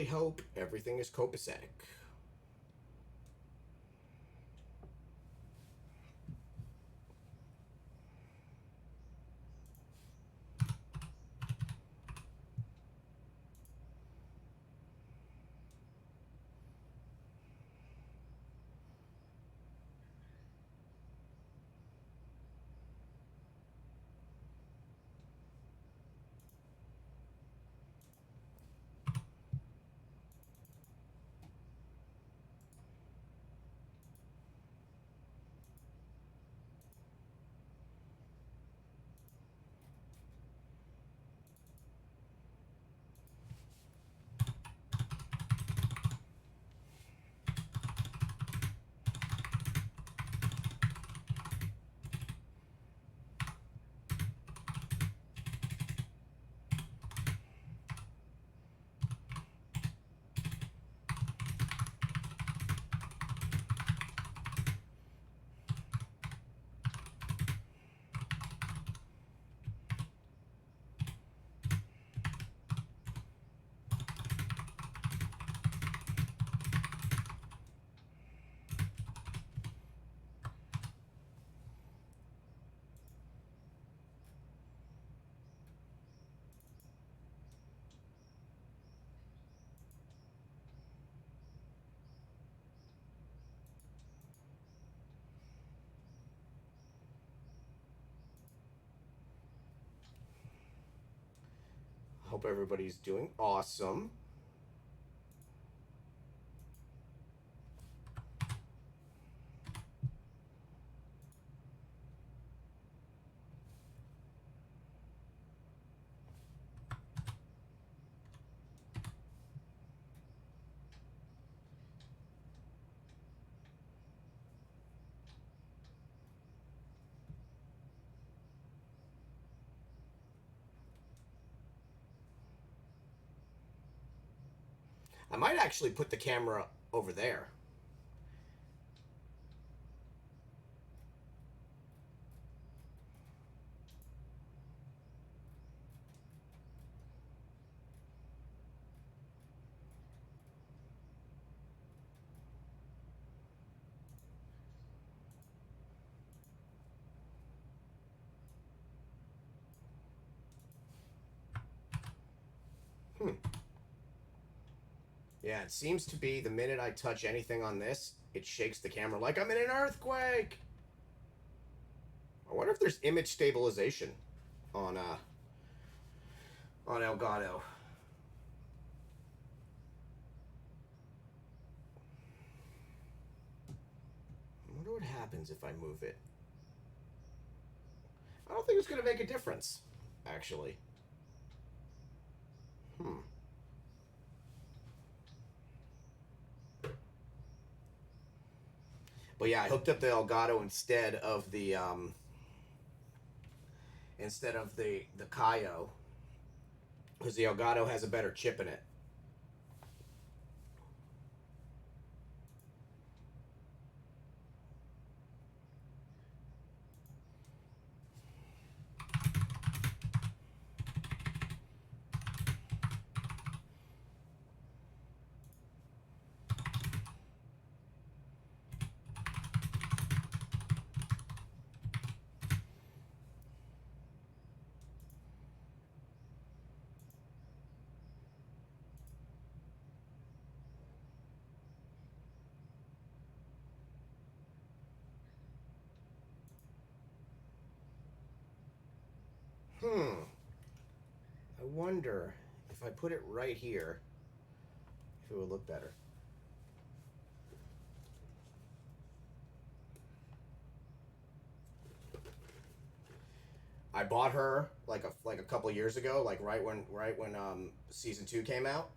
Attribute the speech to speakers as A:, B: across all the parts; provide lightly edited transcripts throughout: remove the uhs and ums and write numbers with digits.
A: really hope everything is copacetic. Hope everybody's doing awesome. I might actually put the camera over there. Hmm. Yeah, it seems to be the minute I touch anything on this, it shakes the camera like I'm in an earthquake. I wonder if there's image stabilization on Elgato. I wonder what happens if I move it. I don't think it's going to make a difference, actually. Hmm. But yeah, I hooked up the Elgato instead of the Kaio, because the Elgato has a better chip in it. Hmm. I wonder if I put it right here, if it would look better. I bought her like a couple years ago, like right when season 2 came out,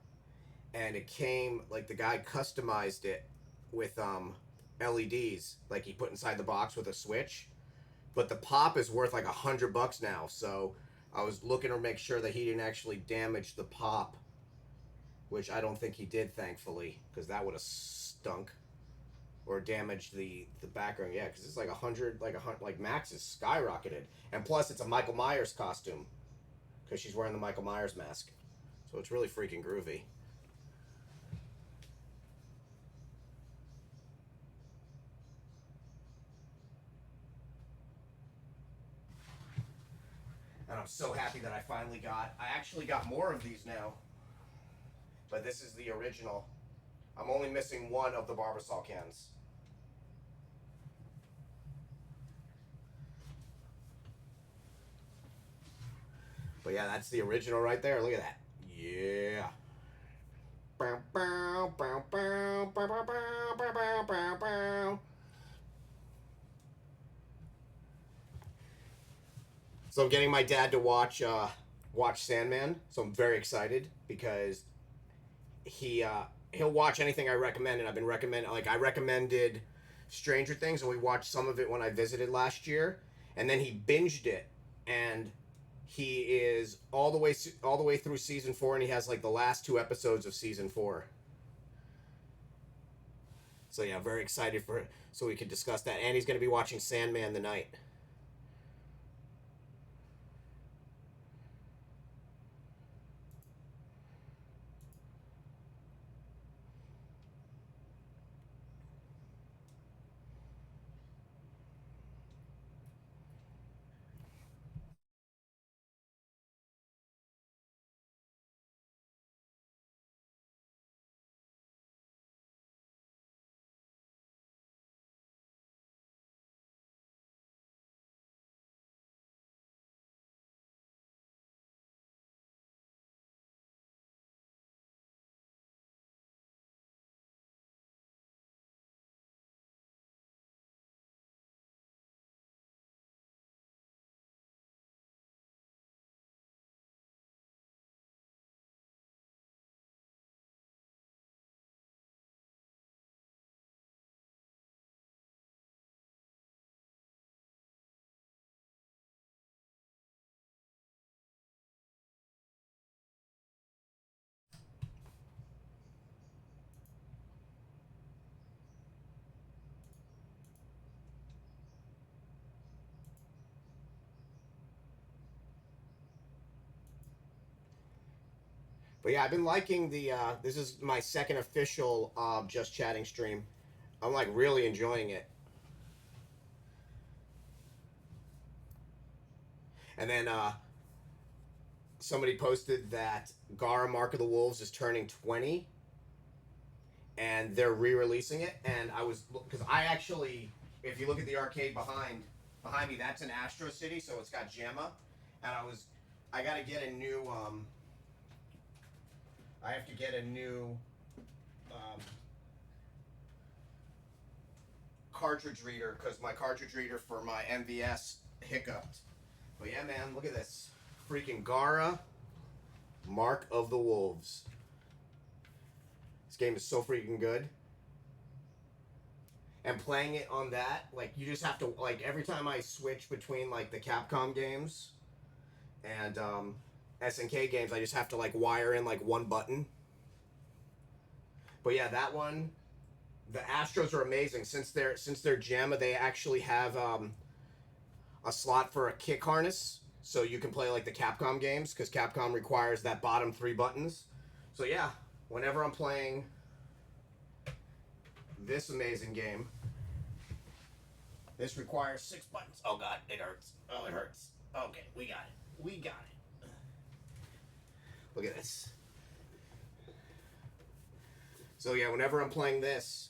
A: and it came like the guy customized it with LEDs, like he put inside the box with a switch. But the pop is worth like $100 now, so I was looking to make sure that he didn't actually damage the pop, which I don't think he did, thankfully, because that would have stunk or damaged the background. Yeah, because it's like like Max is skyrocketed, and plus it's a Michael Myers costume because she's wearing the Michael Myers mask, so it's really freaking groovy. And I'm so happy that I finally got. I actually got more of these now, but this is the original. I'm only missing one of the Barbasol cans. But yeah, that's the original right there. Look at that. Yeah. So I'm getting my dad to watch Sandman. So I'm very excited because he'll watch anything I recommend, and I've been recommending, like, I recommended Stranger Things, and we watched some of it when I visited last year, and then he binged it, and he is all the way through season 4, and he has like the last 2 episodes of season 4. So yeah, very excited for it, so we could discuss that, and he's going to be watching Sandman tonight. But yeah, I've been liking the. This is my second official Just Chatting stream. I'm like really enjoying it. And then somebody posted that Gara Mark of the Wolves is turning 20, and they're re-releasing it. And I was, because I actually, if you look at the arcade behind me, that's an Astro City, so it's got JAMA. And I got to get a new. I have to get a new um, cartridge reader because my cartridge reader for my MVS hiccuped. But yeah, man, look at this. Freaking Gara, Mark of the Wolves. This game is so freaking good. And playing it on that, like, you just have to, like, every time I switch between, like, the Capcom games and SNK games, I just have to, like, wire in, like, one button. But yeah, that one, the Astros are amazing. Since they're JAMA, they actually have a slot for a kick harness, so you can play like the Capcom games because Capcom requires that bottom 3 buttons. So yeah, whenever I'm playing this amazing game, this requires 6 buttons. Oh god, it hurts. Oh, it hurts. Okay, we got it. We got it. Look at this. So yeah, whenever I'm playing this,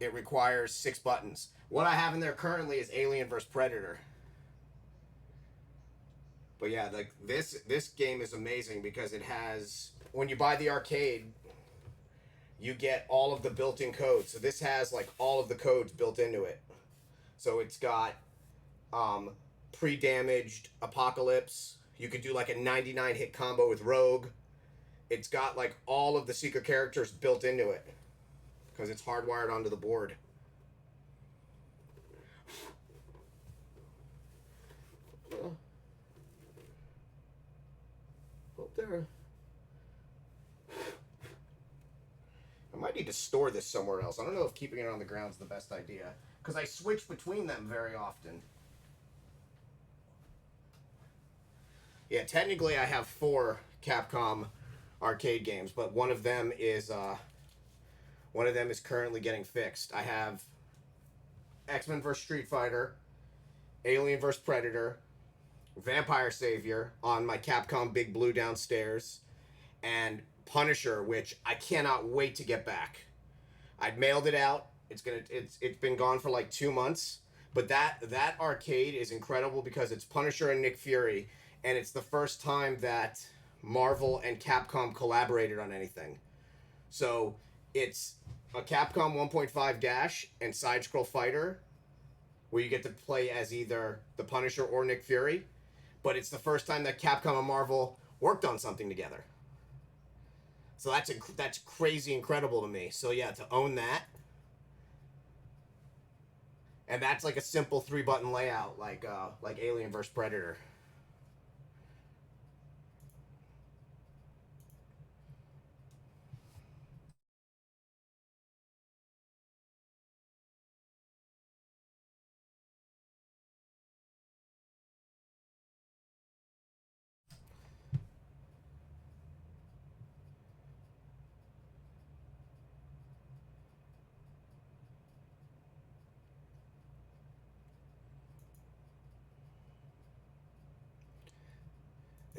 A: it requires 6 buttons. What I have in there currently is Alien vs Predator. But yeah, like this game is amazing because it has, when you buy the arcade, you get all of the built-in codes. So this has like all of the codes built into it. So it's got pre-damaged Apocalypse. You could do like a 99 hit combo with Rogue. It's got like all of the secret characters built into it because it's hardwired onto the board. Up there. I might need to store this somewhere else. I don't know if keeping it on the ground is the best idea because I switch between them very often. Yeah, technically I have 4 Capcom arcade games, but one of them is currently getting fixed. I have X-Men vs Street Fighter, Alien vs Predator, Vampire Savior on my Capcom Big Blue downstairs, and Punisher, which I cannot wait to get back. I mailed it out. It's been gone for like 2 months, but that arcade is incredible because it's Punisher and Nick Fury, and it's the first time that Marvel and Capcom collaborated on anything. So it's a Capcom 1.5 dash and side scroll fighter where you get to play as either the Punisher or Nick Fury, but it's the first time that Capcom and Marvel worked on something together. So that's crazy incredible to me. So yeah, to own that, and that's like a simple 3 button layout, like Alien vs Predator.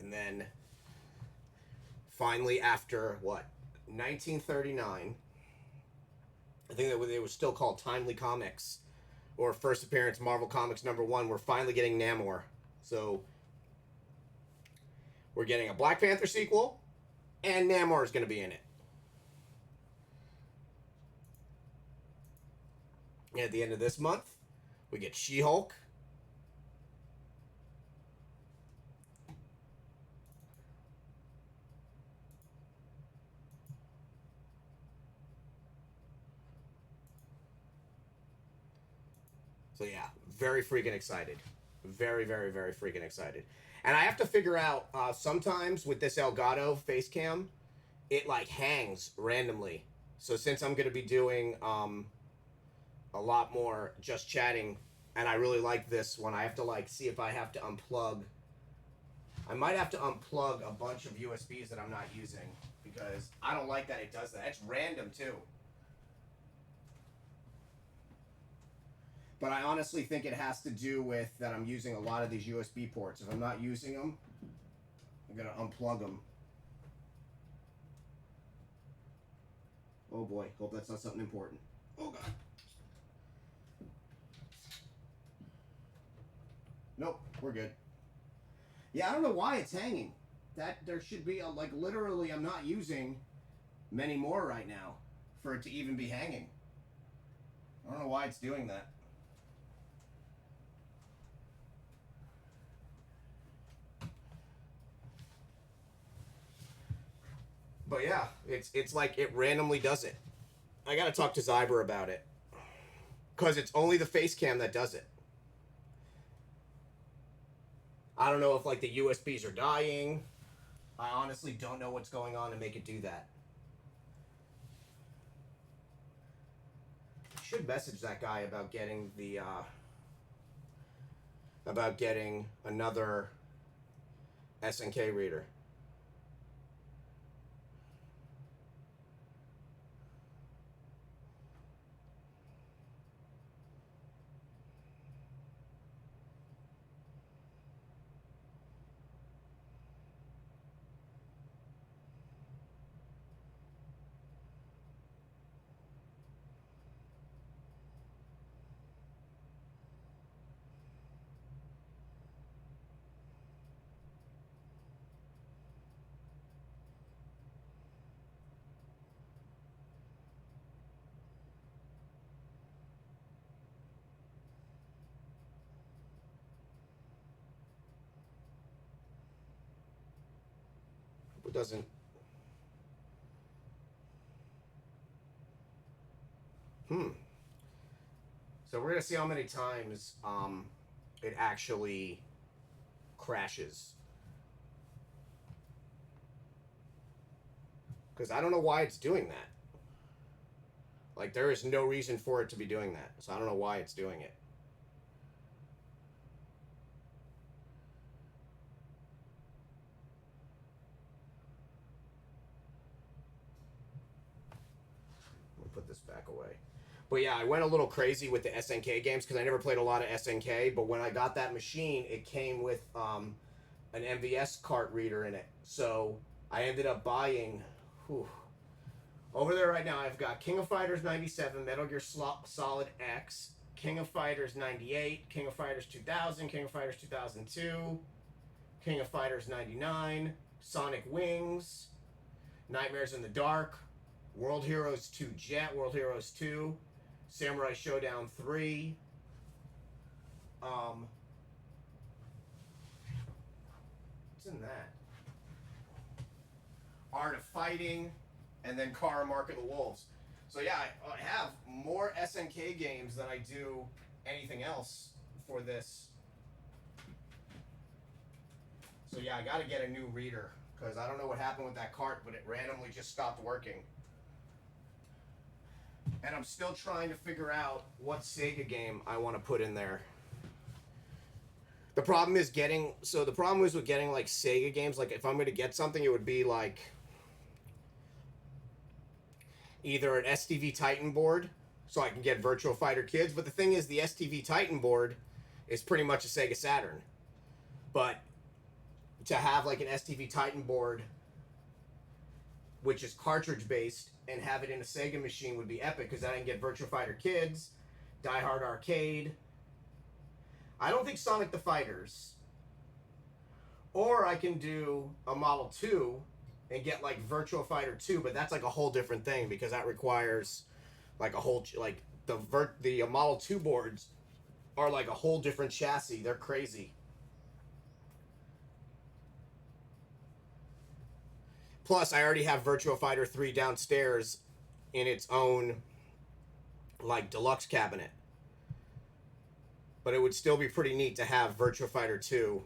A: And then finally, after what, 1939, I think that it was still called Timely Comics, or first appearance Marvel Comics #1. We're finally getting Namor. So we're getting a Black Panther sequel, and Namor is going to be in it. And at the end of this month, we get She-Hulk. So yeah, very freaking excited. Very, very, very freaking excited. And I have to figure out sometimes with this Elgato face cam, it like hangs randomly. So since I'm going to be doing a lot more just chatting, and I really like this one, I have to like see if I have to unplug. I might have to unplug a bunch of USBs that I'm not using because I don't like that it does that. It's random too. But I honestly think it has to do with that I'm using a lot of these USB ports. If I'm not using them, I'm going to unplug them. Oh boy, hope that's not something important. Oh god. Nope, we're good. Yeah, I don't know why it's hanging. That there should be like literally I'm not using many more right now for it to even be hanging. I don't know why it's doing that. But yeah, it's like it randomly does it. I gotta talk to Zyber about it because it's only the face cam that does it. I don't know if like the USBs are dying. I honestly don't know what's going on to make it do that. I should message that guy about getting the about getting another SNK reader. It doesn't. Hmm. So we're gonna see how many times it actually crashes. Because I don't know why it's doing that. Like there is no reason for it to be doing that. So I don't know why it's doing it. We'll put this back away. But yeah, I went a little crazy with the SNK games because I never played a lot of SNK. But when I got that machine, it came with an MVS cart reader in it. So I ended up buying. Whew, over there right now, I've got King of Fighters 97, Metal Gear Solid X, King of Fighters 98, King of Fighters 2000, King of Fighters 2002, King of Fighters 99, Sonic Wings, Nightmares in the Dark, World Heroes 2 Jet, World Heroes 2, Samurai Showdown 3, what's in that? Art of Fighting, and then Kara Mark of the Wolves. So yeah, I have more SNK games than I do anything else for this. So yeah, I got to get a new reader because I don't know what happened with that cart, but it randomly just stopped working. And I'm still trying to figure out what Sega game I want to put in there. The problem is with getting like Sega games, like if I'm going to get something, it would be like either an STV Titan board so I can get Virtua Fighter Kids, but the thing is the STV Titan board is pretty much a Sega Saturn. But to have like an STV Titan board which is cartridge based and have it in a Sega machine would be epic because then I can get Virtua Fighter Kids, Die Hard Arcade. I don't think Sonic the Fighters. Or I can do a Model 2 and get like Virtua Fighter 2, but that's like a whole different thing because that requires like a whole like the Model 2 boards are like a whole different chassis. They're crazy. Plus, I already have Virtua Fighter 3 downstairs in its own like deluxe cabinet. But it would still be pretty neat to have Virtua Fighter 2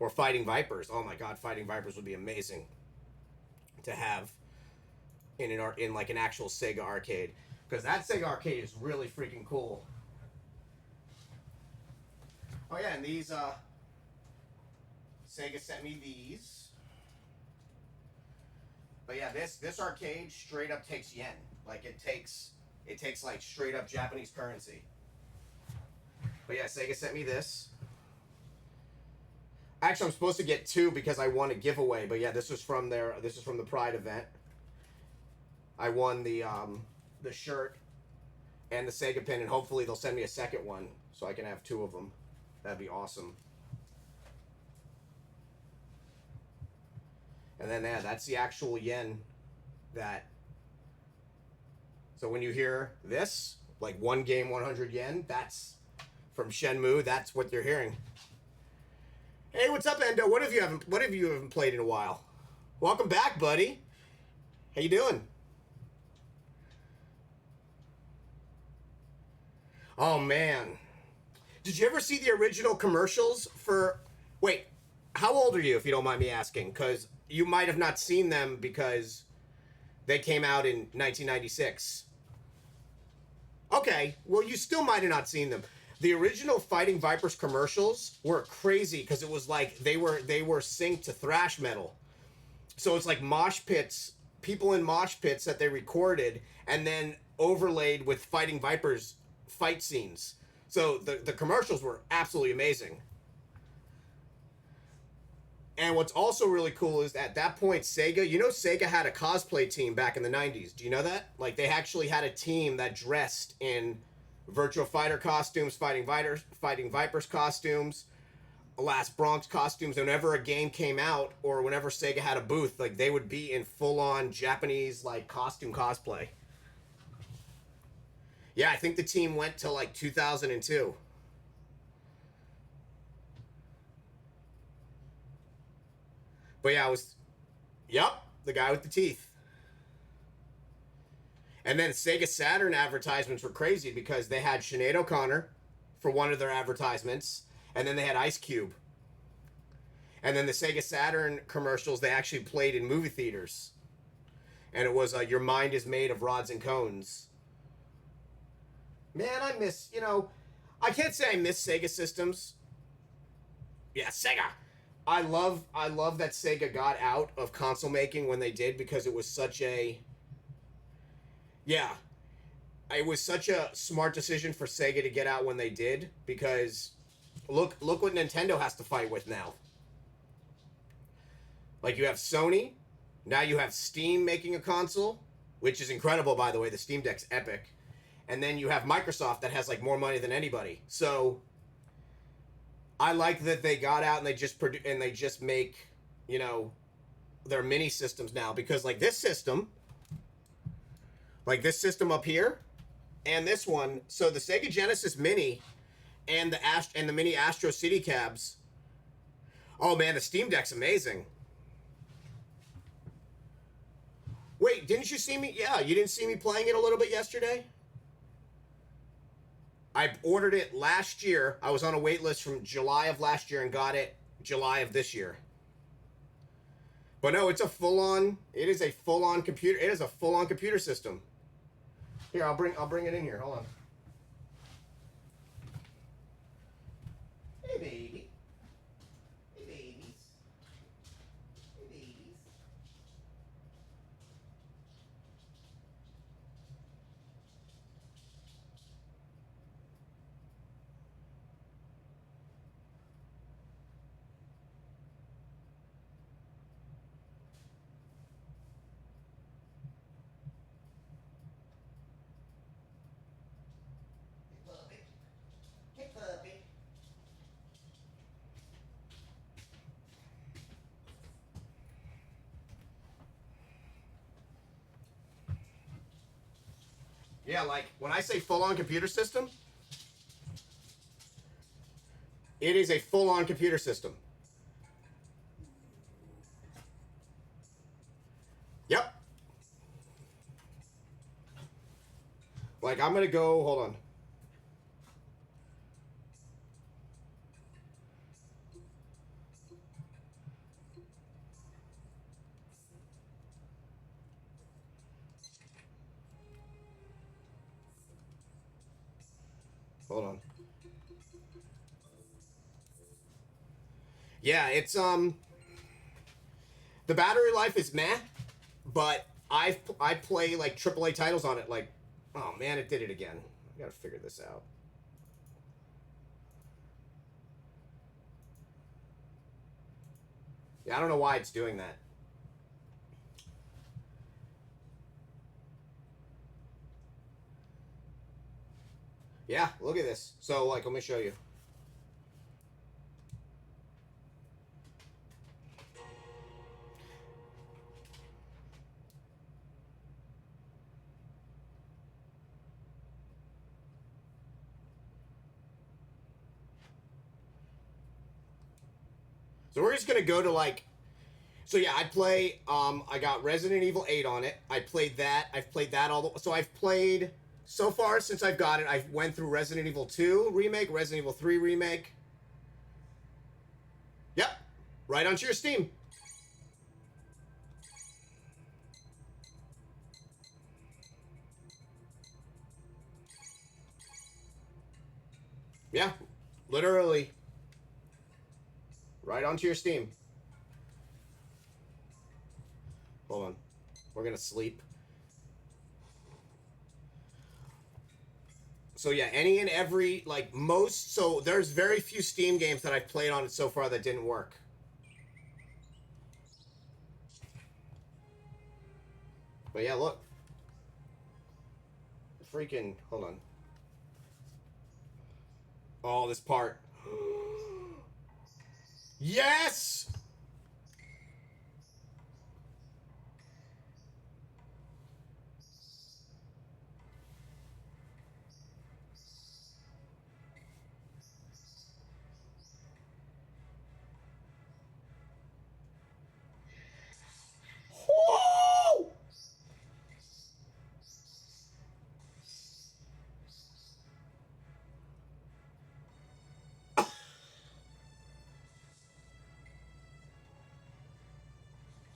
A: or Fighting Vipers. Oh my god, Fighting Vipers would be amazing to have in like an actual Sega arcade, because that Sega arcade is really freaking cool. Oh yeah, and these Sega sent me these. But yeah, this arcade straight up takes yen. Like it takes like straight up Japanese currency. But yeah, Sega sent me this. Actually, I'm supposed to get two because I won a giveaway. But yeah, this was from the Pride event. I won the shirt and the Sega pin, and hopefully they'll send me a second one so I can have two of them. That'd be awesome. And then yeah, that's the actual yen that. So when you hear this, like one game 100 yen, that's from Shenmue. That's what you're hearing. Hey, what's up, Endo? What have you haven't played in a while? Welcome back, buddy. How you doing? Oh man, did you ever see the original commercials for? Wait, how old are you, if you don't mind me asking? Because you might have not seen them because they came out in 1996. Okay, well, you still might have not seen them. The original Fighting Vipers commercials were crazy because it was like they were synced to thrash metal. So it's like mosh pits, people in mosh pits that they recorded and then overlaid with Fighting Vipers fight scenes. So the commercials were absolutely amazing. And what's also really cool is at that point, Sega had a cosplay team back in the 90s. Do you know that? Like, they actually had a team that dressed in Virtua Fighter costumes, Fighting Vipers costumes, Last Bronx costumes. Whenever a game came out or whenever Sega had a booth, like, they would be in full-on Japanese, like, costume cosplay. Yeah, I think the team went to, like, 2002. But yeah, the guy with the teeth. And then Sega Saturn advertisements were crazy because they had Sinead O'Connor for one of their advertisements, and then they had Ice Cube. And then the Sega Saturn commercials, they actually played in movie theaters. And it was Your Mind is Made of Rods and Cones. Man, I can't say I miss Sega systems. Yeah, Sega! I love that Sega got out of console making when they did because it was such a... Yeah. it was such a smart decision for Sega to get out when they did, because look what Nintendo has to fight with now. Like, you have Sony, now you have Steam making a console, which is incredible, by the way. The Steam Deck's epic. And then you have Microsoft that has like more money than anybody. So I like that they got out and they just make, you know, their mini systems now, because like this system up here and this one, so the Sega Genesis Mini and the mini Astro City cabs. Oh man, the Steam Deck's amazing. Wait, didn't you see me? Yeah, you didn't see me playing it a little bit yesterday? I ordered it last year. I was on a wait list from July of last year and got it July of this year. But no, it is a full-on computer. It is a full-on computer system. Here, I'll bring it in here. Hold on. Hey, baby. Hey, babies. Hey, babies. Hey, puppy. Yeah, like when I say full-on computer system, it is a full-on computer system. Yep. Like, I'm gonna go, hold on. Hold on. Yeah, it's the battery life is meh, but I play like AAA titles on it. Like, oh man, it did it again. I gotta figure this out. Yeah, I don't know why it's doing that. Yeah, look at this. So, like, let me show you. So we're just gonna go to like, so yeah, I got Resident Evil 8 on it. I played that. I've played that so I've played, so far since I've got it, I went through Resident Evil 2 Remake, Resident Evil 3 Remake. Yep, right onto your Steam. Yeah, literally. Right onto your Steam. Hold on. We're gonna sleep. So yeah, any and every, like most, so there's very few Steam games that I've played on it so far that didn't work. But yeah, look. Freaking, hold on. Oh, this part. Yes! Whoa!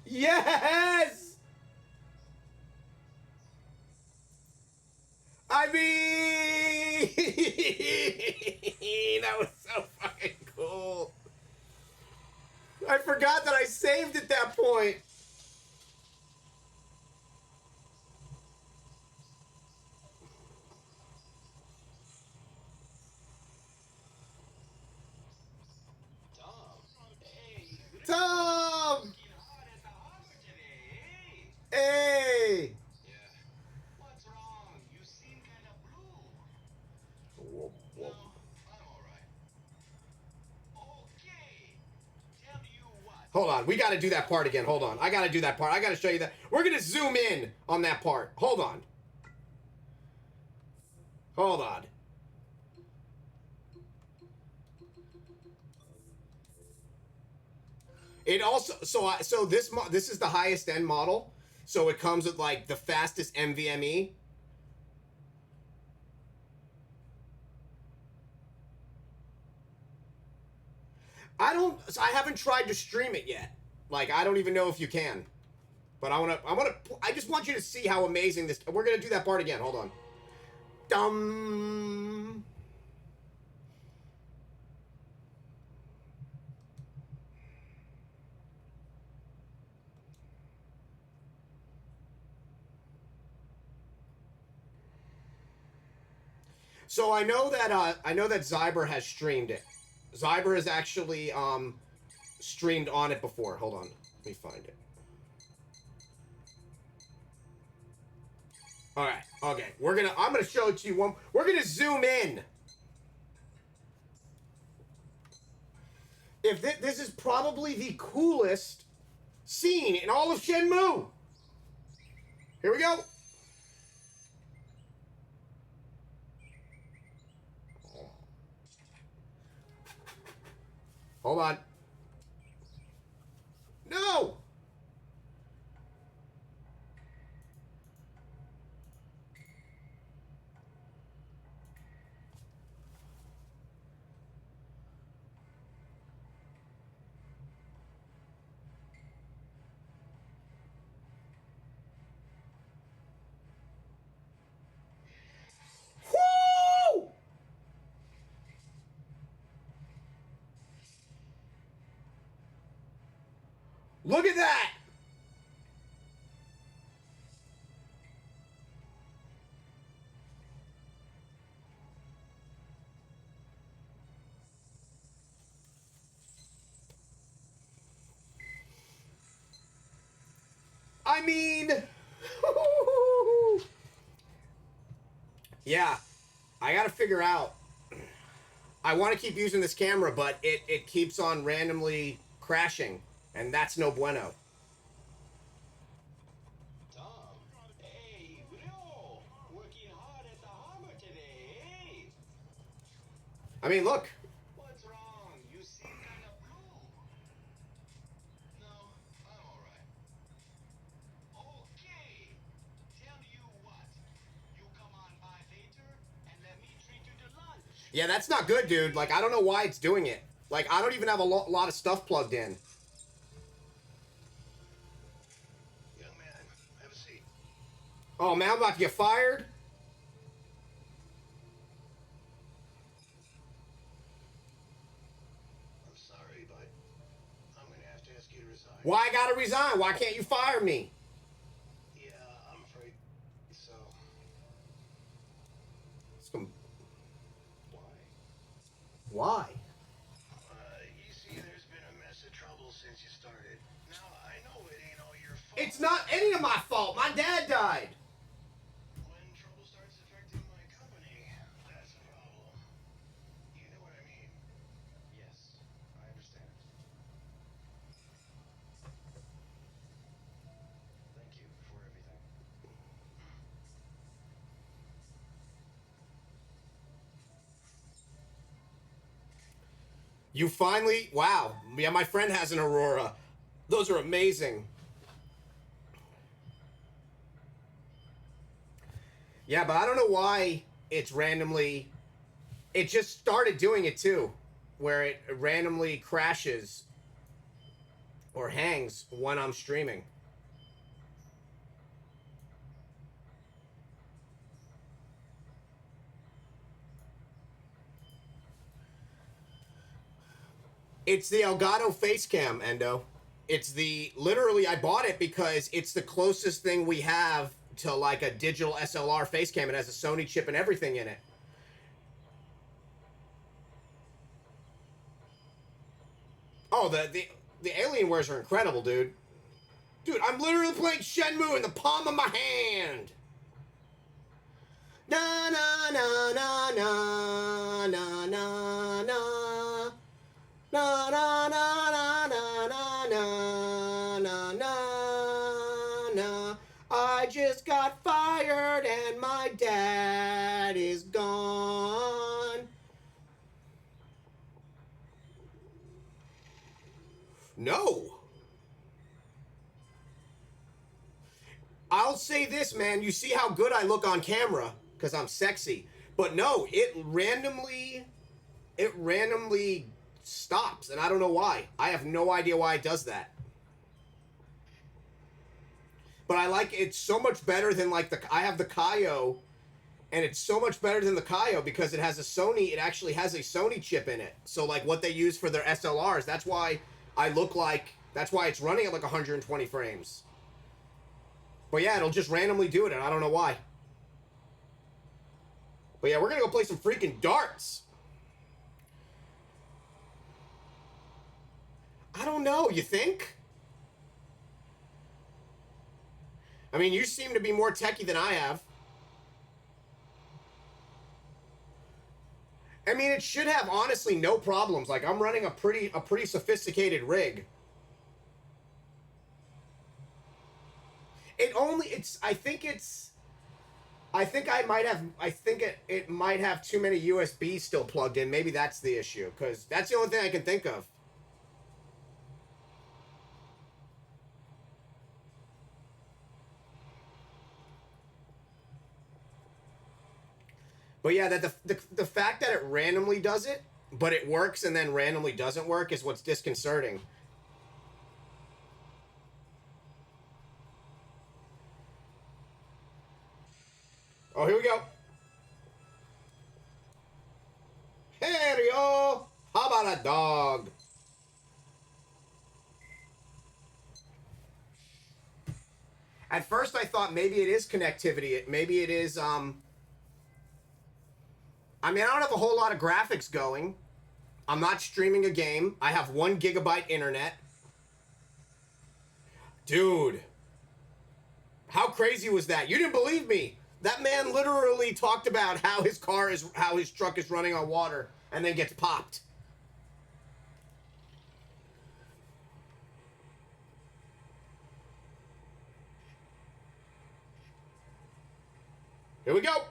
A: Yes! I mean, that was so fucking cool. I forgot that I saved at that point. Hold on. We got to do that part again. Hold on. I got to do that part. I got to show you that. We're going to zoom in on that part. Hold on. Hold on. It also so this is the highest end model. So it comes with like the fastest NVMe. I haven't tried to stream it yet. Like I don't even know if you can. But I just want you to see how amazing this. We're going to do that part again. Hold on. Dum. So I know that Zyber has streamed it. Zyber has actually streamed on it before. Hold on, let me find it. All right, okay. I'm gonna show it to you one. We're gonna zoom in. If this is probably the coolest scene in all of Shenmue. Here we go. Hold on. No! Woo! Look at that! I mean, yeah, I gotta figure out. I want to keep using this camera, but it keeps on randomly crashing, and that's no bueno.
B: Tom, hey, bro, working hard at the harbor today, eh?
A: I mean, look.
B: What's wrong? You seem kind of blue. No, I'm all right. Okay, tell you what. You come on by later and let me treat you to lunch.
A: Yeah, that's not good, dude. Like, I don't know why it's doing it. Like, I don't even have a lot of stuff plugged in.
B: Young man, have a seat.
A: Oh, man, I'm about to get fired?
B: I'm sorry, but I'm gonna have to ask you to resign.
A: Why I gotta resign? Why can't you fire me?
B: Yeah, I'm afraid so.
A: Why?
B: You see, there's been a mess of trouble since you started. Now, I know it ain't all your fault.
A: It's not any of my fault. My dad died.
B: When trouble starts affecting my company, that's a problem. You know what I mean? Yes, I understand. Thank you for everything.
A: You finally... Wow. Yeah, my friend has an Aurora. Those are amazing. Yeah, but I don't know why it's randomly... It just started doing it, too. Where it randomly crashes or hangs when I'm streaming. It's the Elgato Facecam, Endo. It's the... Literally, I bought it because it's the closest thing we have to, like, a digital SLR Facecam. It has a Sony chip and everything in it. Oh, the Alienwares are incredible, dude. Dude, I'm literally playing Shenmue in the palm of my hand. Na na na na na na na na na na na na na na No. I'll say this, man. You see how good I look on camera because I'm sexy. But no, it randomly stops, and I don't know why. I have no idea why it does that. But I like it's so much better than like I have the Kaio, and it's so much better than the Kaio because it has a Sony. It actually has a Sony chip in it. So like what they use for their SLRs. That's why I look like. That's why it's running at like 120 frames. But yeah, it'll just randomly do it, and I don't know why. But yeah, we're gonna go play some freaking darts. I don't know. You think? I mean, you seem to be more techie than I have. I mean, it should have honestly no problems. Like I'm running a pretty sophisticated rig. I think it might have too many USBs still plugged in. Maybe that's the issue, because that's the only thing I can think of. But yeah, that the fact that it randomly does it, but it works and then randomly doesn't work is what's disconcerting. Oh, here we go. Hey, yo! How about a dog? At first, I thought maybe it is connectivity. Maybe it is. I mean, I don't have a whole lot of graphics going. I'm not streaming a game. I have 1 GB internet. Dude, how crazy was that? You didn't believe me. That man literally talked about how his truck is running on water and then gets popped. Here we go.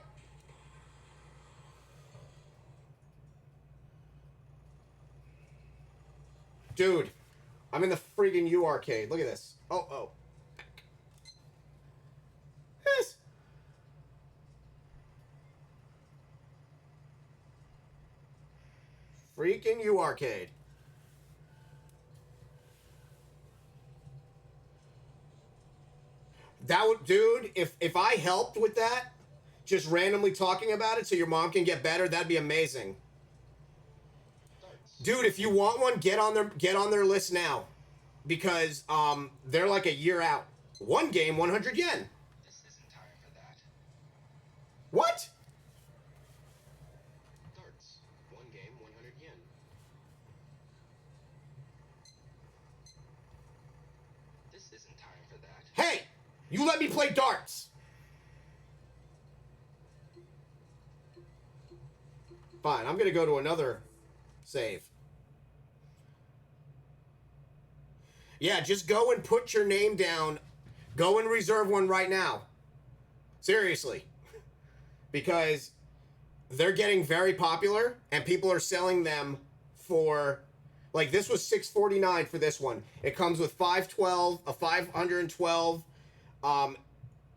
A: Dude, I'm in the freaking U arcade. Look at this. Oh. Yes. Freaking U arcade. That would, dude, if I helped with that, just randomly talking about it so your mom can get better, that'd be amazing. Dude, if you want one, get on their list now, because they're like a year out. One game, 100 yen.
B: This isn't time for that.
A: What?
B: Darts. One game, 100 yen. This isn't time for that.
A: Hey, you let me play darts. Fine, I'm gonna go to another save. Yeah, just go and put your name down. Go and reserve one right now. Seriously. Because they're getting very popular and people are selling them for, like, this was $649 for this one. It comes with 512, a 512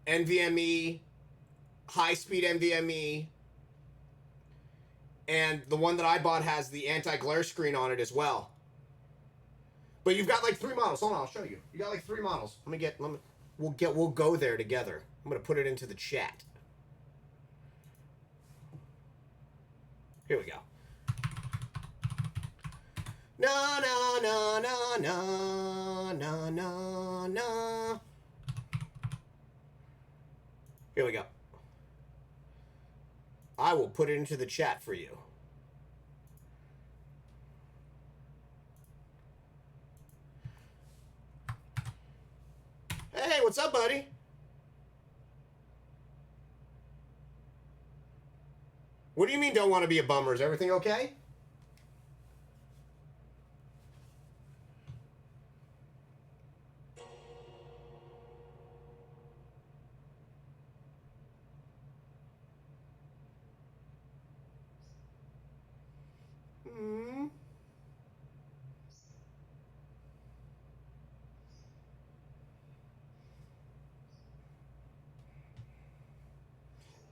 A: NVMe, high-speed NVMe, and the one that I bought has the anti-glare screen on it as well. But you've got like 3 models. Hold on, I'll show you. You got like 3 models. We'll go there together. I'm gonna put it into the chat. Here we go. Na na na na na na na na. Here we go. I will put it into the chat for you. Hey, what's up, buddy? What do you mean don't want to be a bummer? Is everything okay?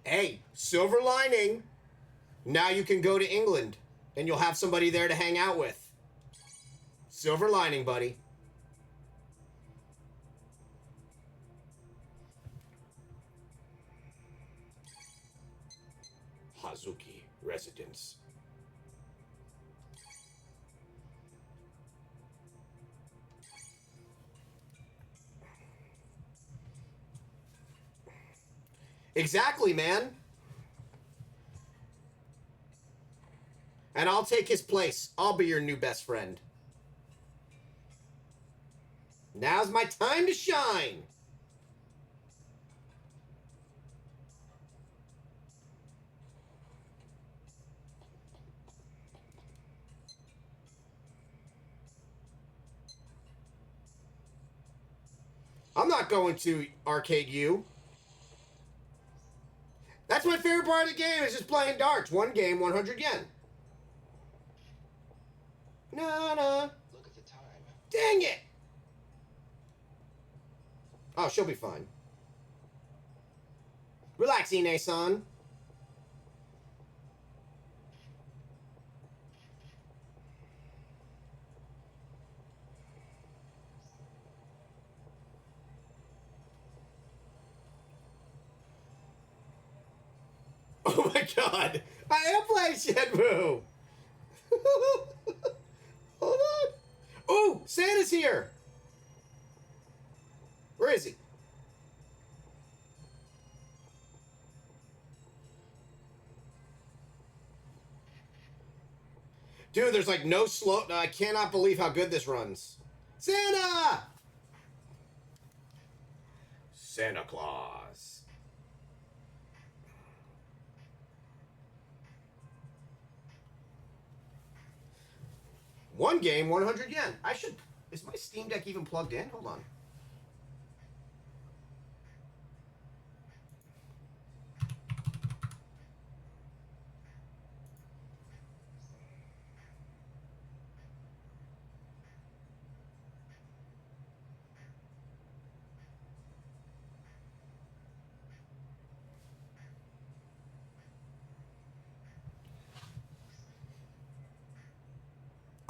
A: Hey, silver lining. Now you can go to England, and you'll have somebody there to hang out with. Silver lining, buddy. Hazuki residence. Exactly, man. And I'll take his place. I'll be your new best friend. Now's my time to shine. I'm not going to Arcade U. That's my favorite part of the game, is just playing darts. One game, 100 yen. Nah.
B: Look at the time.
A: Dang it! Oh, she'll be fine. Relax, Ine-san. Oh my god! I am playing Shenmue! Hold on. Oh, Santa's here! Where is he? Dude, there's like no slow... I cannot believe how good this runs. Santa! Santa Claus. One game, 100 yen. I should... Is my Steam Deck even plugged in? Hold on.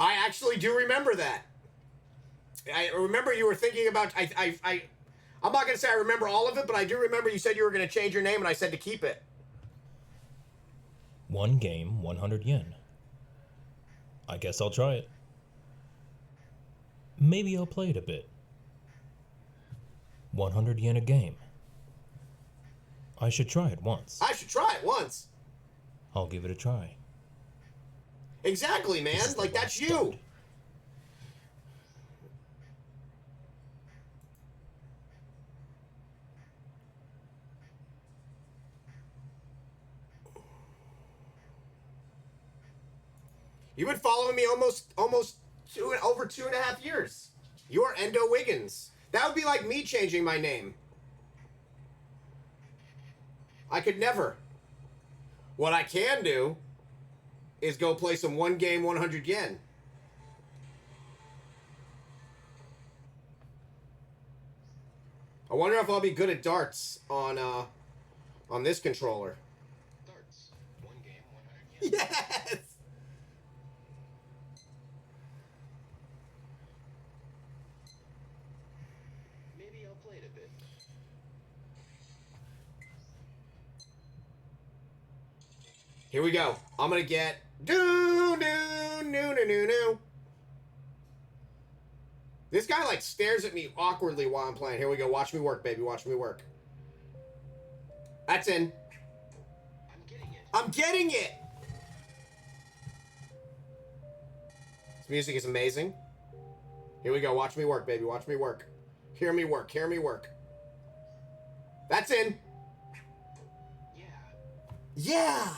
A: I actually do remember that. I remember you were thinking about... I'm not going to say I remember all of it, but I do remember you said you were going to change your name, and I said to keep it.
C: One game, 100 yen. I guess I'll try it. Maybe I'll play it a bit. 100 yen a game. I should try it once.
A: I should try it once.
C: I'll give it a try.
A: Exactly, man.
C: This is the
A: Like, that's
C: last
A: you.
C: start.
A: You've been following me almost over 2.5 years. You're Endo Wiggins. That would be like me changing my name. I could never. What I can do is go play some one game 100 yen. I wonder if I'll be good at darts on this controller.
B: Darts. One game, 100 yen.
A: Yes.
B: Maybe I'll play it a bit.
A: Here we go. I'm gonna get do. This guy like stares at me awkwardly while I'm playing. Here we go. Watch me work, baby. Watch me work. That's in.
B: I'm getting it.
A: I'm getting it. This music is amazing. Here we go. Watch me work, baby. Watch me work. Hear me work. Hear me work. That's in.
B: Yeah.
A: Yeah.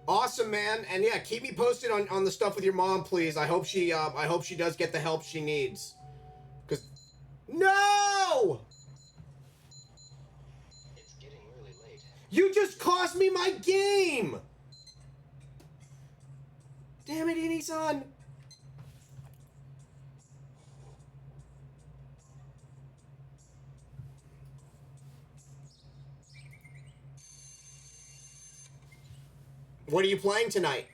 A: Awesome, man. And yeah, keep me posted on the stuff with your mom, please. I hope she does get the help she needs. Cause no!
B: It's getting really late.
A: You just cost me my game! Damn it, Ini-san. What are you playing tonight?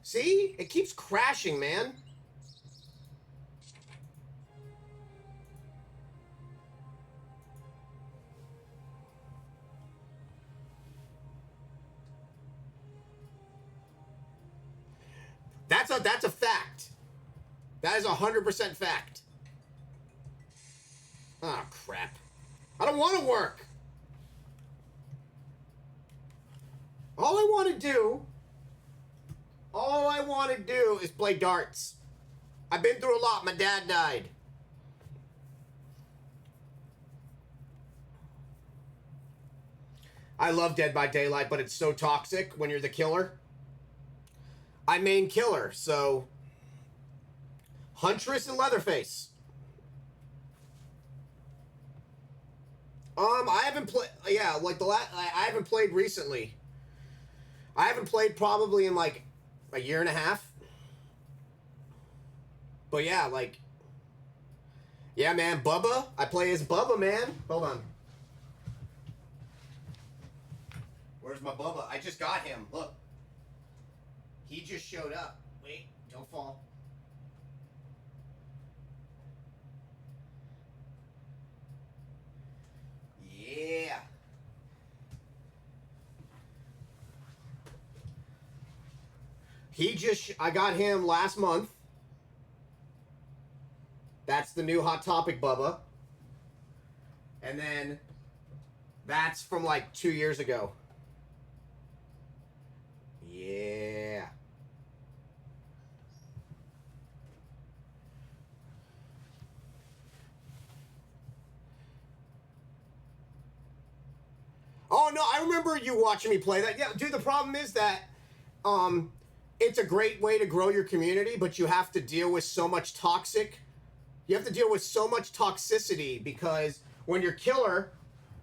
A: See? It keeps crashing, man. That's a fact. That is 100% fact. Oh, crap. I don't want to work. All I want to do is play darts. I've been through a lot. My dad died. I love Dead by Daylight, but it's so toxic when you're the killer. I main killer, so Huntress and Leatherface. I haven't played. Yeah, like I haven't played recently. I haven't played probably in like a year and a half. But yeah, like, yeah, man, Bubba. I play as Bubba, man. Hold on. Where's my Bubba? I just got him. Look. He just showed up. Wait, don't fall. Yeah. I got him last month. That's the new Hot Topic Bubba. And then that's from like 2 years ago. Yeah. Oh no, I remember you watching me play that. Yeah, dude, the problem is that it's a great way to grow your community, but you have to deal with so much toxicity because when you're killer,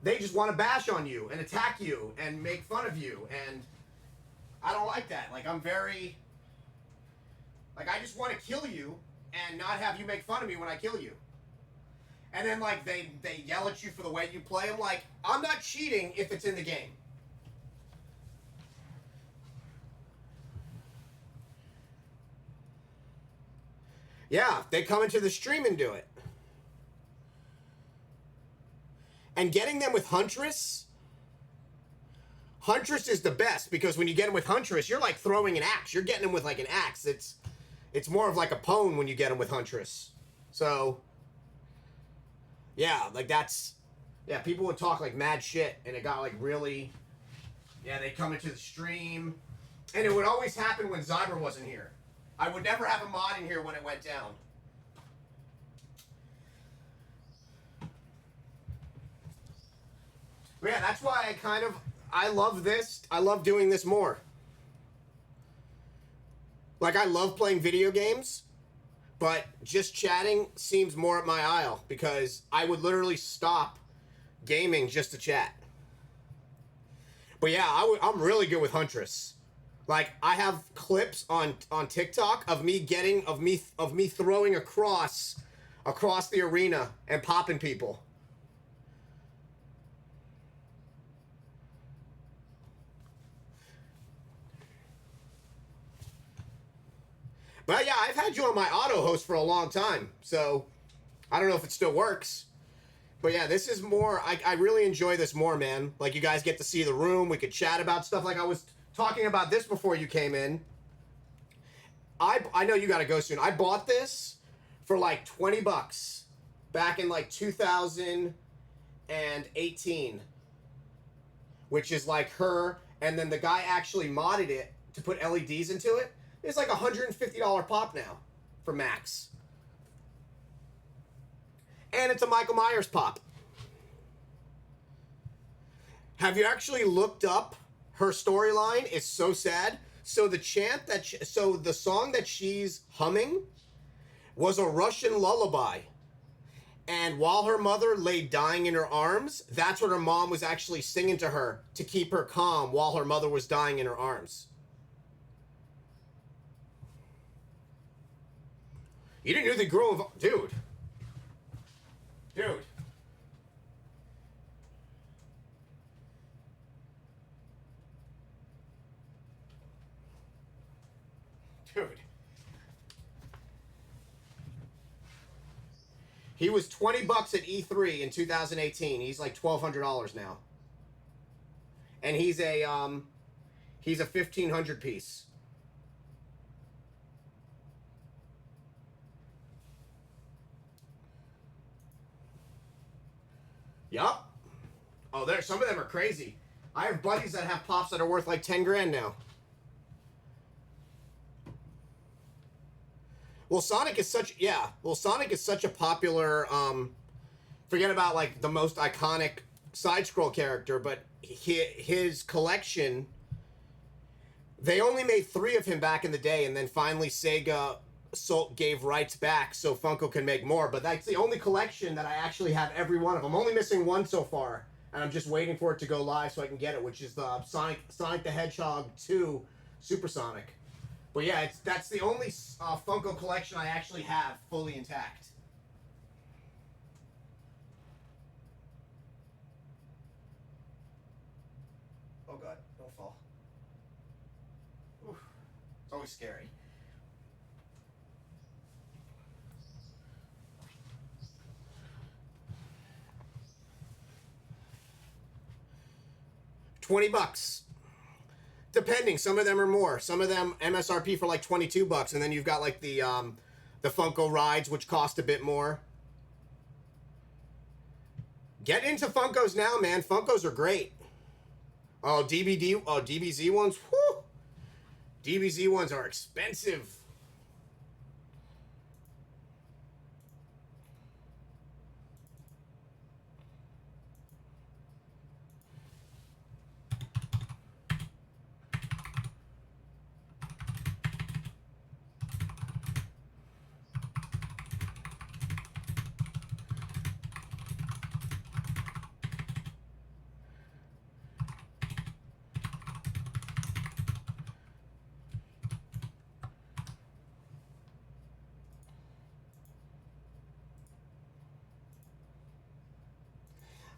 A: they just want to bash on you and attack you and make fun of you, and I don't like that. Like, I just want to kill you and not have you make fun of me when I kill you. And then, like, they yell at you for the way you play. I'm like, I'm not cheating if it's in the game. Yeah, they come into the stream and do it. And getting them with Huntress is the best, because when you get them with Huntress, you're like throwing an axe. You're getting them with like an axe. It's more of like a pwn when you get them with Huntress. So, yeah, like yeah, people would talk like mad shit, and it got like really, yeah, they'd come into the stream. And it would always happen when Zyber wasn't here. I would never have a mod in here when it went down. But yeah, that's why I love this. I love doing this more. Like, I love playing video games, but just chatting seems more up my aisle, because I would literally stop gaming just to chat. But yeah, I'm really good with Huntress. Like, I have clips on TikTok of me throwing across the arena and popping people. But yeah, I've had you on my auto host for a long time, so I don't know if it still works. But yeah, this is more, I really enjoy this more, man. Like, you guys get to see the room, we could chat about stuff. Like, I was talking about this before you came in. I know you gotta go soon. I bought this for like $20 back in like 2018, which is like her, and then the guy actually modded it to put LEDs into it. It's like $150 pop now for max. And it's a Michael Myers pop. Have you actually looked up her storyline? It's so sad. So the the song that she's humming was a Russian lullaby. And while her mother lay dying in her arms, that's what her mom was actually singing to her to keep her calm while her mother was dying in her arms. You didn't know the girl of... Dude. Dude. He was $20 at E3 in 2018. He's like $1,200 now. And he's a 1,500 piece. Yup. Oh, there. Some of them are crazy. I have buddies that have pops that are worth like 10 grand now. Well, Sonic is such a popular. Forget about like the most iconic side scroll character, but his collection. They only made 3 of him back in the day, and then finally Sega gave rights back so Funko can make more. But that's the only collection that I actually have every one of. I'm only missing one so far, and I'm just waiting for it to go live so I can get it, which is the Sonic the Hedgehog 2 Supersonic. But yeah, that's the only Funko collection I actually have fully intact. Oh god, don't fall. Oof. It's always scary. $20. Depending, some of them are more. Some of them MSRP for like $22, and then you've got like the Funko rides, which cost a bit more. Get into Funkos now, man. Funkos are great. Oh, DBZ ones. Whew. DBZ ones are expensive.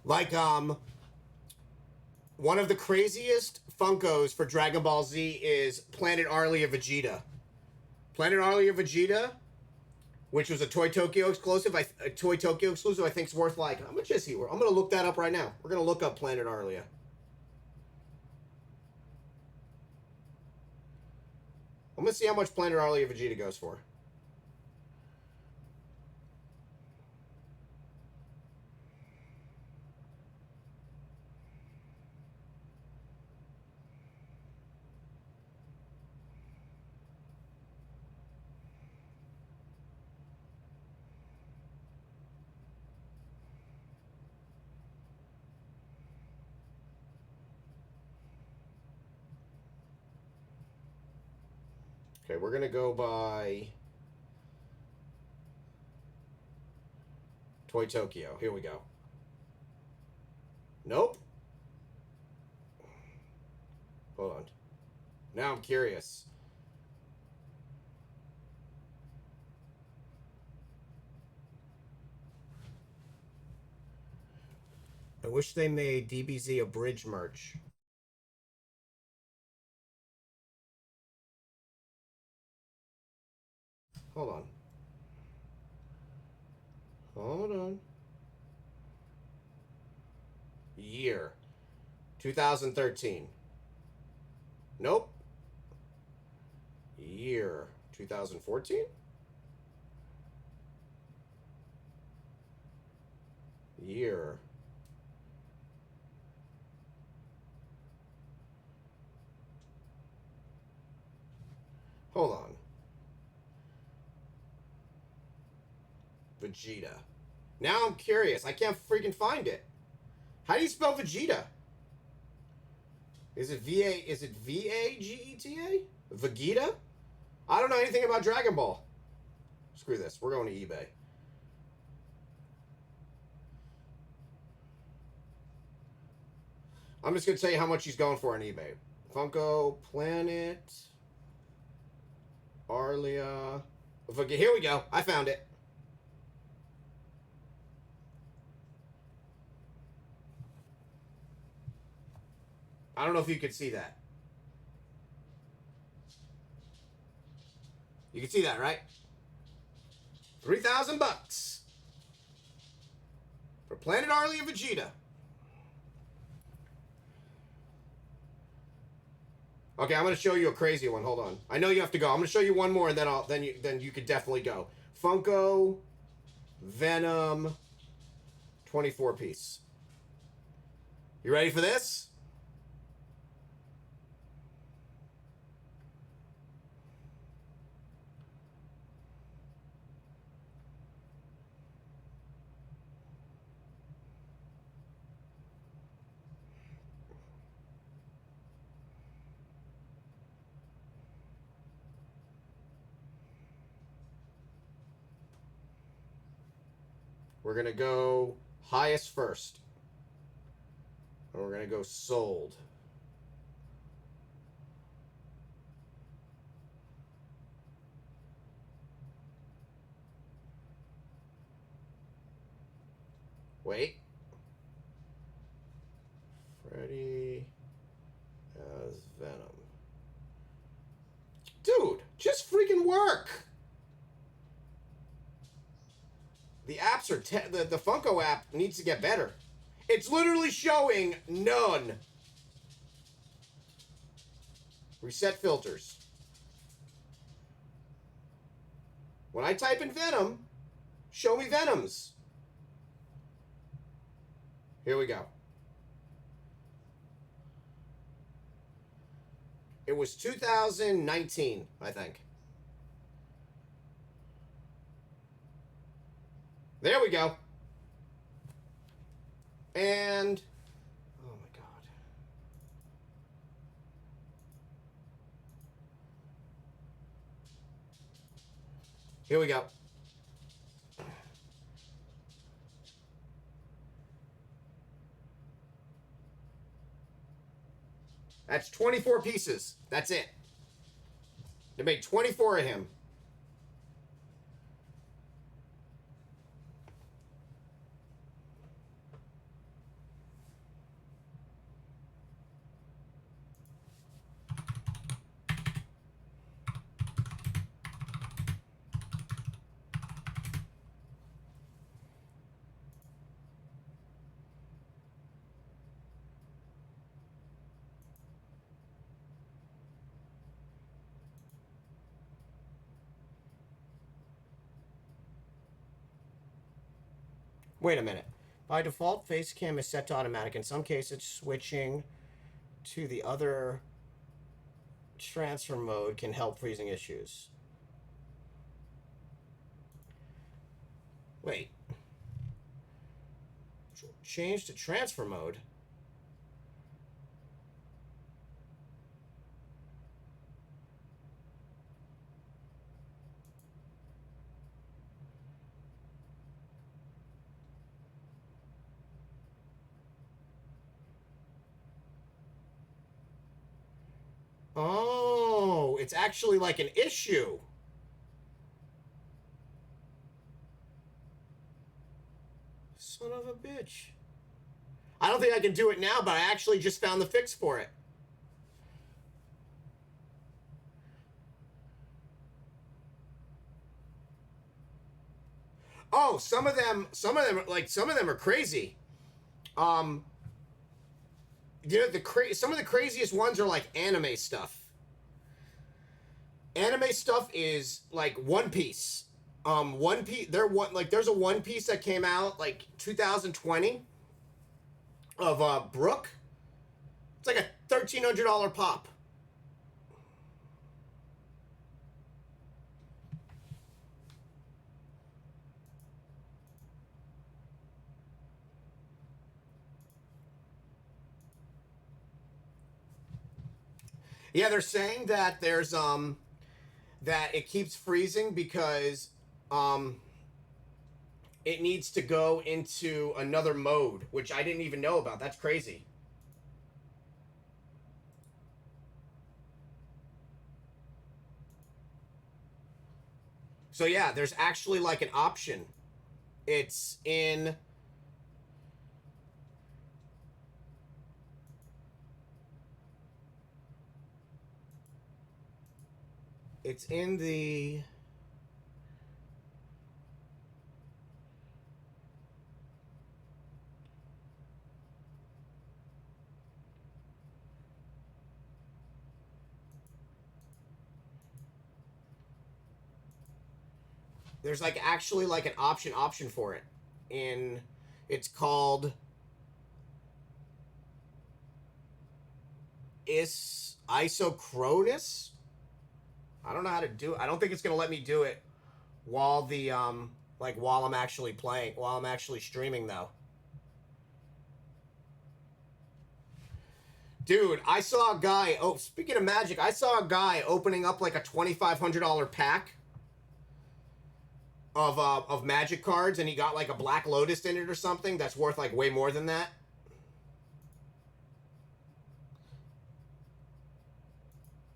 A: Like, one of the craziest Funkos for Dragon Ball Z is Planet Arlia Vegeta. Planet Arlia Vegeta, which was a Toy Tokyo exclusive, I think is worth like, how much is he? I'm going to look that up right now. We're going to look up Planet Arlia. I'm going to see how much Planet Arlia Vegeta goes for. Okay, we're going to go by Toy Tokyo. Here we go. Nope. Hold on. Now I'm curious. I wish they made DBZ a bridge merch. Hold on. Hold on. Year. 2013. Nope. Year. 2014? Year. Hold on. Vegeta. Now I'm curious. I can't freaking find it. How do you spell Vegeta? Is it Vageta? Vegeta? I don't know anything about Dragon Ball. Screw this. We're going to eBay. I'm just going to tell you how much he's going for on eBay. Funko, Planet, Arlia. Here we go. I found it. I don't know if you could see that. You can see that, right? 3,000 bucks for Planet Arlie and Vegeta. Okay, I'm gonna show you a crazy one. Hold on. I know you have to go. I'm gonna show you one more, and then you could definitely go. Funko Venom 24 piece. You ready for this? We're going to go highest first. And we're going to go sold. Wait. Freddy as Venom. Dude, just freaking work. The apps are the Funko app needs to get better. It's literally showing none. Reset filters. When I type in Venom, show me Venoms. Here we go. It was 2019, I think. There we go. And, oh my God. Here we go. That's 24 pieces. That's it. They made 24 of him. Wait a minute. By default, face cam is set to automatic. In some cases, switching to the other transfer mode can help freezing issues. Wait. Change to transfer mode? Oh, it's actually like an issue. Son of a bitch. I don't think I can do it now, but I actually just found the fix for it. Oh, some of them are crazy. You know, some of the craziest ones are like anime stuff. Anime stuff is like One Piece. One Piece. There's a One Piece that came out like 2020 of Brook. It's like a $1,300 pop. Yeah, they're saying that there's that it keeps freezing because it needs to go into another mode, which I didn't even know about. That's crazy. So yeah, there's actually like an option. It's in It's in the... There's like actually like an option for it. It's called isochronous. I don't know how to do it. I don't think it's gonna let me do it while the while I'm actually playing, while I'm actually streaming though. Dude, I saw a guy. Oh, speaking of magic, I saw a guy opening up like a $2,500 pack of magic cards, and he got like a Black Lotus in it or something that's worth like way more than that.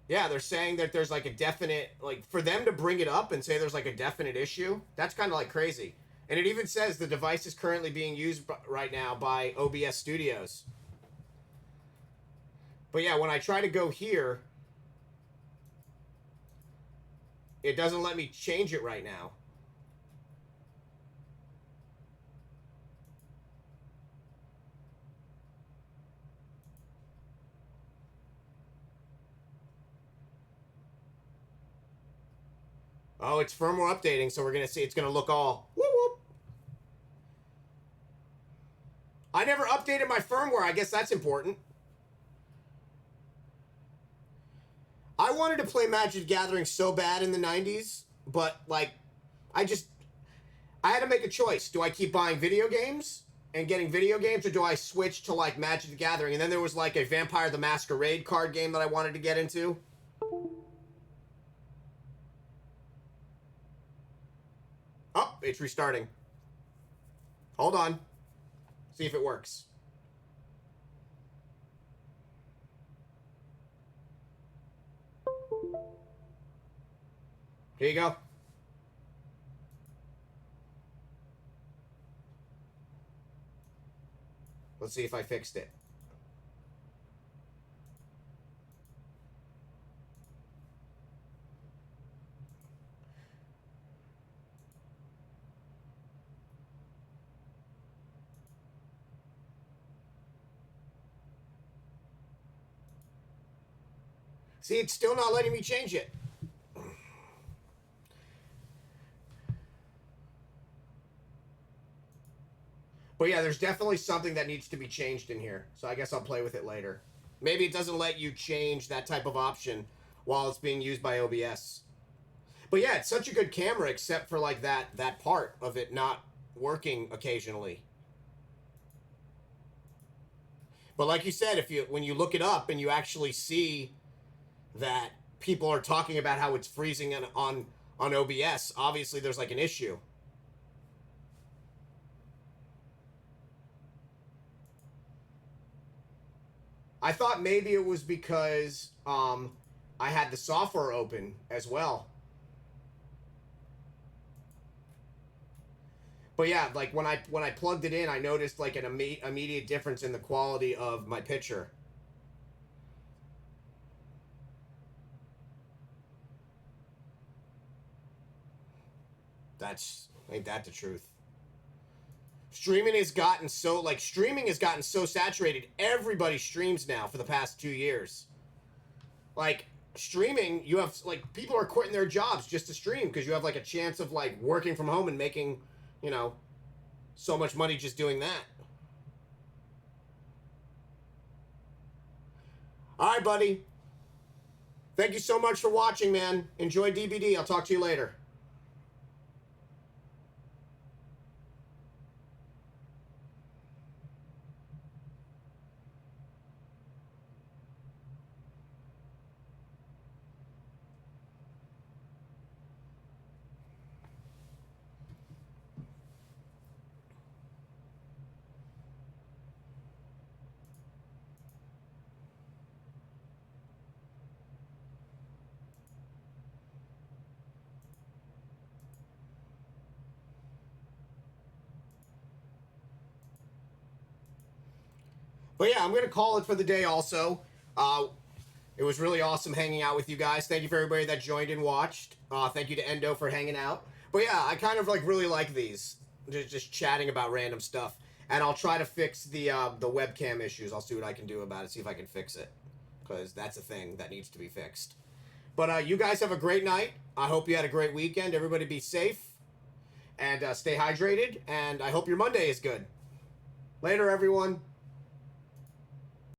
A: Yeah, they're saying that there's like a definite, like, for them to bring it up and say there's like a definite issue, that's kind of like crazy. And it even says the device is currently being used right now by OBS Studios. But yeah, when I try to go here, it doesn't let me change it right now. Oh, it's firmware updating, so we're going to see it's going to look all whoop whoop. I never updated my firmware. I guess that's important. I wanted to play Magic the Gathering so bad in the 90s, but like I had to make a choice. Do I keep buying video games and getting video games, or do I switch to like Magic the Gathering? And then there was like a Vampire the Masquerade card game that I wanted to get into. Oh, it's restarting. Hold on. See if it works. Here you go. Let's see if I fixed it. See, it's still not letting me change it. But yeah, there's definitely something that needs to be changed in here. So I guess I'll play with it later. Maybe it doesn't let you change that type of option while it's being used by OBS. But yeah, it's such a good camera, except for like that part of it not working occasionally. But like you said, when you look it up and you actually see that people are talking about how it's freezing on OBS, obviously there's like an issue. I thought maybe it was because I had the software open as well. But yeah, like when I plugged it in, I noticed like an immediate difference in the quality of my picture. Ain't that the truth? Streaming has gotten so saturated. Everybody streams now for the past 2 years. Like streaming, you have like people are quitting their jobs just to stream because you have like a chance of like working from home and making, you know, so much money just doing that. All right, buddy. Thank you so much for watching, man. Enjoy DBD. I'll talk to you later. But yeah, I'm going to call it for the day also. It was really awesome hanging out with you guys. Thank you for everybody that joined and watched. Thank you to Endo for hanging out. But yeah, I kind of like really like these. Just chatting about random stuff. And I'll try to fix the webcam issues. I'll see what I can do about it. See if I can fix it. Because that's a thing that needs to be fixed. But you guys have a great night. I hope you had a great weekend. Everybody be safe. And stay hydrated. And I hope your Monday is good. Later, everyone.